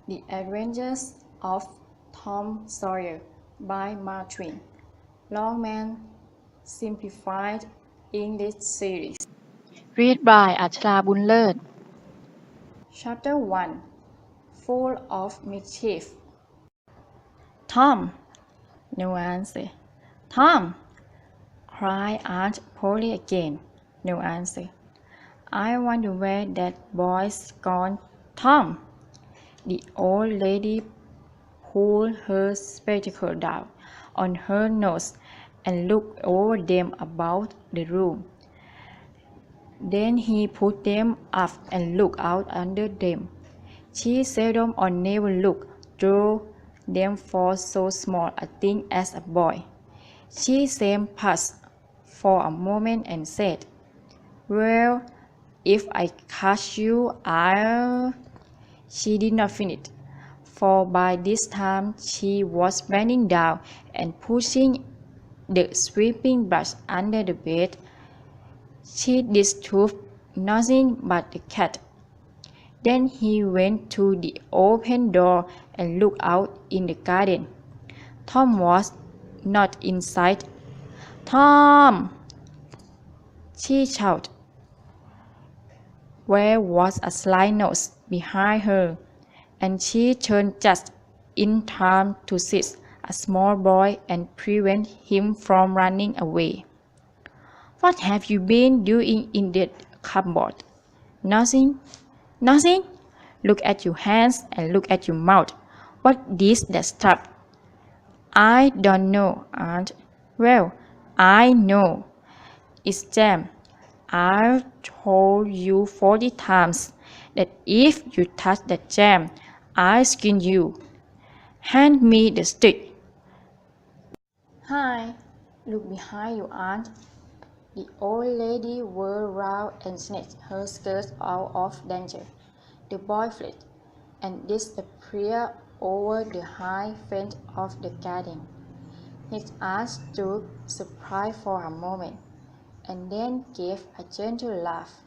The Adventures of Tom Sawyer by Twain. Longman Simplified English Series. Read by Utchara Boonlerd. Chapter 1. Full of Mischief. Tom! No answer. Tom! cried Aunt Polly again. No answer. I wonder where that boy's gone. Tom! The old lady pulled her spectacles down on her nose and looked over them about the room. Then he put them up and looked out under them. She seldom or never looked through them for so small a thing as a boy. She seemed puzzled for a moment and said, "Well, if I catch you, I'll—" She did not finish, for by this time she was bending down and pushing the sweeping brush under the bed. She disturbed nothing but the cat. Then he went to the open door and looked out in the garden. Tom was not in sight. "Tom!" she shouted. There was a slight noise behind her, and she turned just in time to seize a small boy and prevent him from running away. "What have you been doing in that cupboard?" "Nothing." "Nothing? Look at your hands and look at your mouth. What is that stuff?" "I don't know, Aunt." "Well, I know. It's jam. I've told you 40 times that if you touch that jam, I'll skin you. Hand me the stick." "Hi, look behind you, Aunt." The old lady whirled round and snatched her skirts out of danger. The boy fled and disappeared over the high fence of the garden. His aunt stood surprised for a moment, and then gave a gentle laugh.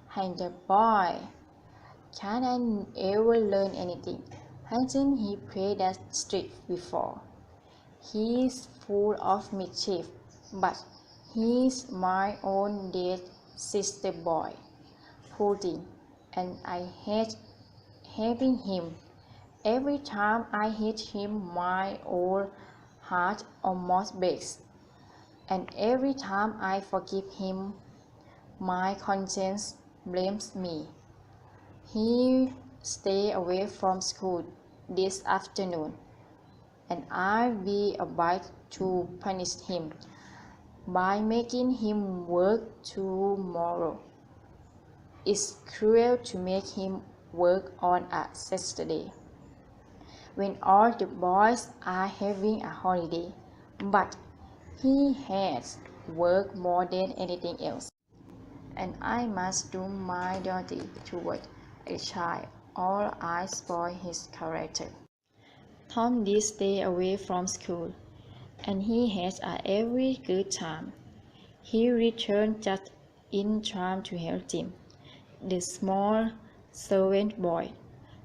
"Hang the boy! Can't I ever learn anything? Hasn't he played that trick before? He's full of mischief, but he's my own dead sister boy, poor thing, and I hate having him. Every time I hit him my old heart almost breaks, and every time I forgive him my conscience blames me. He'll stay away from school this afternoon, and I'll be obliged to punish him by making him work tomorrow. It's cruel to make him work on a Saturday, when all the boys are having a holiday, but he has work more than anything else, and I must do my duty toward a child, or I spoil his character." Tom did stay away from school, and he had a very good time. He returned just in time to help Tim, the small servant boy,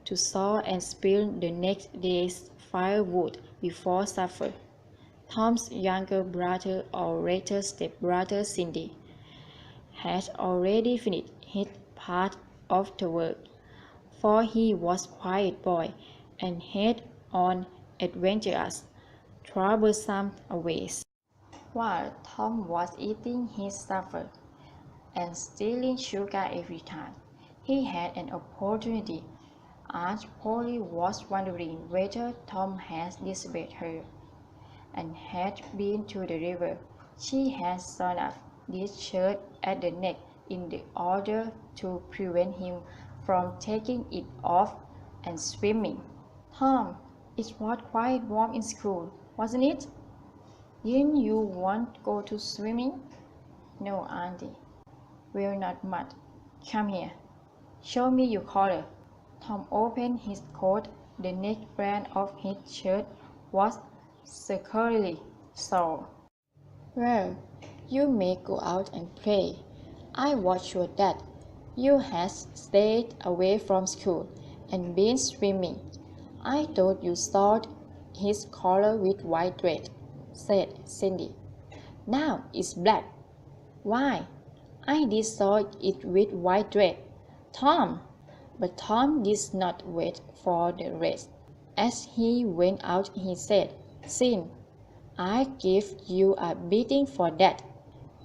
to saw and spill the next day's firewood before supper. Tom's younger brother, or rather step-brother Cindy, had already finished his part of the work, for he was a quiet boy and had on adventurous, troublesome ways. While Tom was eating his supper and stealing sugar every time he had an opportunity, Aunt Polly was wondering whether Tom had disobeyed her and had been to the river. She had sewn up this shirt at the neck in order to prevent him from taking it off and swimming. "Tom, it was quite warm in school, wasn't it? Didn't you want to go to swimming?" "No, Auntie." "Well, not much. Come here. Show me your collar." Tom opened his coat. The neckband of his shirt was securely sore. "Well, you may go out and play. I was sure that you had stayed away from school, and been swimming. I thought you saw his collar with white thread, said Cindy. Now it's black. Why, I did saw it with white thread, Tom. But Tom did not wait for the rest. As he went out, he said, Sin, I give you a beating for that.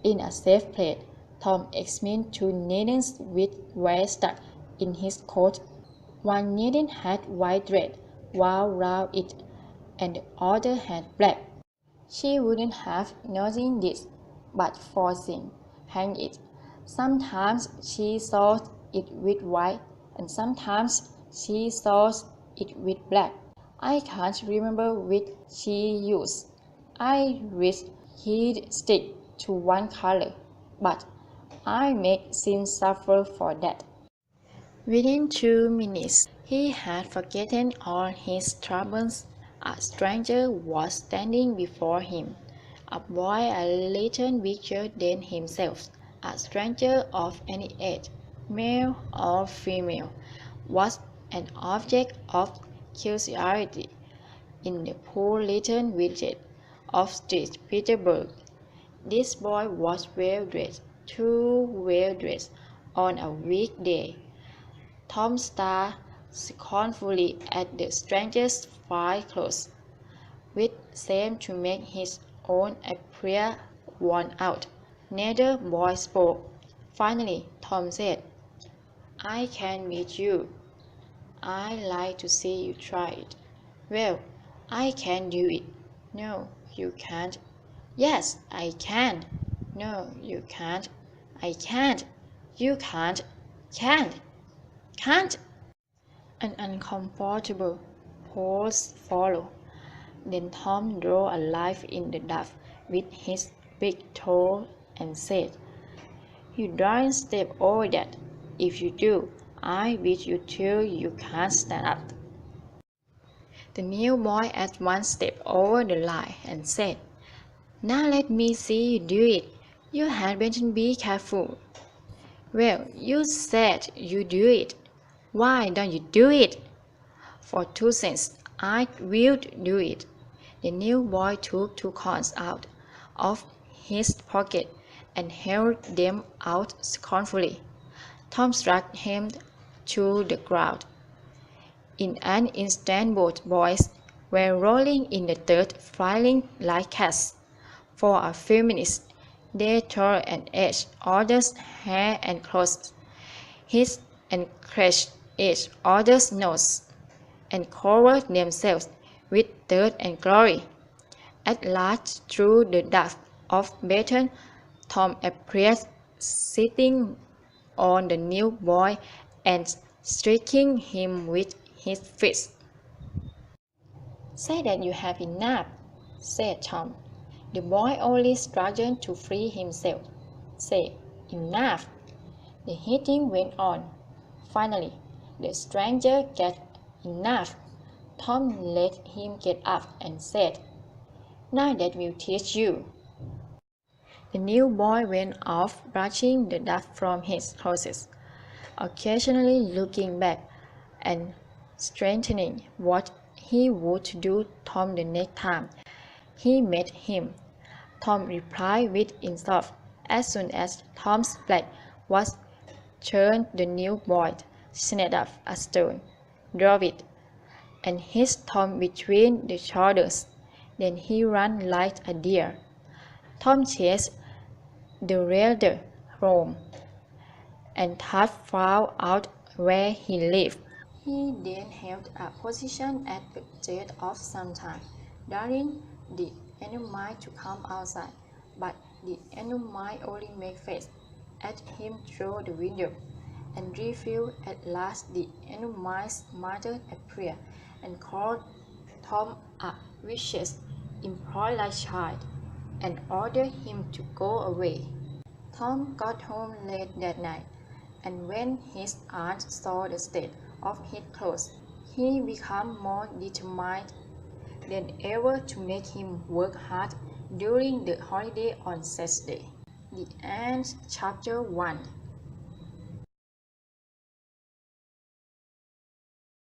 In a safe place, Tom examined two needles which were stuck in his coat. One needle had white thread wound round it, and the other had black. She wouldn't have noticed this but for Sin. Hang it. Sometimes she saw it with white, and sometimes she saw it with black. I can't remember which she used. I wish he'd stick to one color, but I made Sin suffer for that. Within 2 minutes, he had forgotten all his troubles. A stranger was standing before him, a boy a little bigger than himself. A stranger of any age, male or female, was an object of curiosity in the poor little village of St. Petersburg. This boy was well dressed, too well dressed, on a weekday. Tom stared scornfully at the stranger's fine clothes, which seemed to make his own appear worn out. Neither boy spoke. Finally, Tom said, I can beat you. I'd like to see you try it. Well, I can do it. No, you can't. Yes, I can. No, you can't. I can't. You can't. Can't. An uncomfortable pause followed. Then Tom drew a line in the dust with his big toe and said, You don't step over that. If you do, I beat you till you can't stand up. The new boy at once stepped over the line and said, Now let me see you do it. You had better be careful. Well, you said you'd do it. Why don't you do it? For 2 cents, I will do it. The new boy took 2 coins out of his pocket and held them out scornfully. Tom struck him to the ground. In an instant both boys were rolling in the dirt, flying like cats. For a few minutes they tore and ate others' hair and clothes, hissed and crashed each other's nose, and covered themselves with dirt and glory. At last, through the dusk of battle, Tom appeared sitting on the new boy and striking him with his fist. Say that you have enough, said Tom. The boy only struggled to free himself. Say, enough. The hitting went on. Finally, the stranger got enough. Tom let him get up and said, Now that will teach you. The new boy went off brushing the dust from his clothes, occasionally looking back and strengthening what he would do Tom the next time he met him. Tom replied with insult. As soon as Tom's back was turned, the new boy snatched up a stone, drove it, and hit Tom between the shoulders. Then he ran like a deer. Tom chased the rather home, and thus found out where he lived. He then held a position at the gate of some time, daring the enemy to come outside, but the enemy only made face at him through the window, and refused. At last the enemy's mother appeared and called Tom a vicious, impolite child, and ordered him to go away. Tom got home late that night, and when his aunt saw the state of his clothes, he became more determined than ever to make him work hard during the holiday on Saturday. The end. Chapter 1.